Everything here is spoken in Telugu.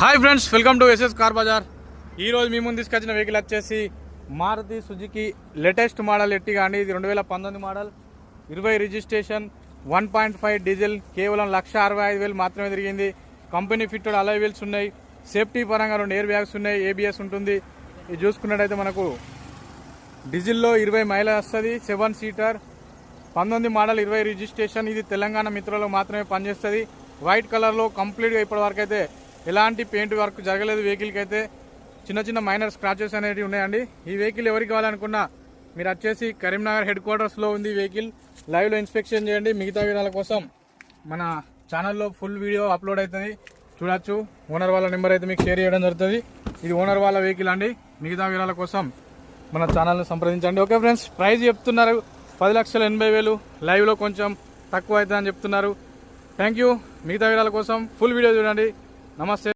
Hi friends, welcome to S S car Bazaar. ఈరోజు మీ ముందు తీసుకొచ్చిన వెహికల్ వచ్చేసి Maruti Suzuki latest model Ertiga అండి. ఇది 2019 మోడల్, 20 రిజిస్ట్రేషన్, 1.5 డీజిల్, కేవలం 1,65,000 మాత్రమే తిరిగింది. కంపెనీ ఫిట్టెడ్ అలాయ్ వీల్స్ ఉన్నాయి. సేఫ్టీ పరంగా 2 ఎయిర్ బ్యాగ్స్ ఉన్నాయి, ఏబిఎస్ ఉంటుంది. ఇది చూసుకున్నట్టయితే మనకు డీజిల్లో 20 మైలేజ్ వస్తుంది, 7 సీటర్, 19 మోడల్, 20 రిజిస్ట్రేషన్. ఇది తెలంగాణ మిత్రులకు మాత్రమే పనిచేస్తుంది. వైట్ కలర్లో కంప్లీట్గా ఇప్పటివరకు అయితే ఎలాంటి పెయింట్ వర్క్ జరగలేదు. వెహికల్కి అయితే చిన్న చిన్న మైనర్ స్క్రాచెస్ అనేవి ఉన్నాయండి. ఈ వెహికల్ ఎవరికి కావాలనుకున్నా మీరు వచ్చేసి కరీంనగర్ హెడ్ క్వార్టర్స్లో ఉంది. వెహికల్ లైవ్లో ఇన్స్పెక్షన్ చేయండి. మిగతా వివరాల కోసం మన ఛానల్లో ఫుల్ వీడియో అప్లోడ్ అవుతుంది, చూడొచ్చు. ఓనర్ వాళ్ళ నెంబర్ అయితే మీకు షేర్ చేయడం జరుగుతుంది. ఇది ఓనర్ వాళ్ళ వెహికల్ అండి. మిగతా వివరాల కోసం మన ఛానల్ని సంప్రదించండి. ఓకే ఫ్రెండ్స్, ప్రైస్ చెప్తున్నారు 10,80,000. లైవ్లో కొంచెం తక్కువ అవుతుందని చెప్తున్నారు. Thank you. మిగతా వివరాల కోసం ఫుల్ వీడియో చూడండి. నమస్తే.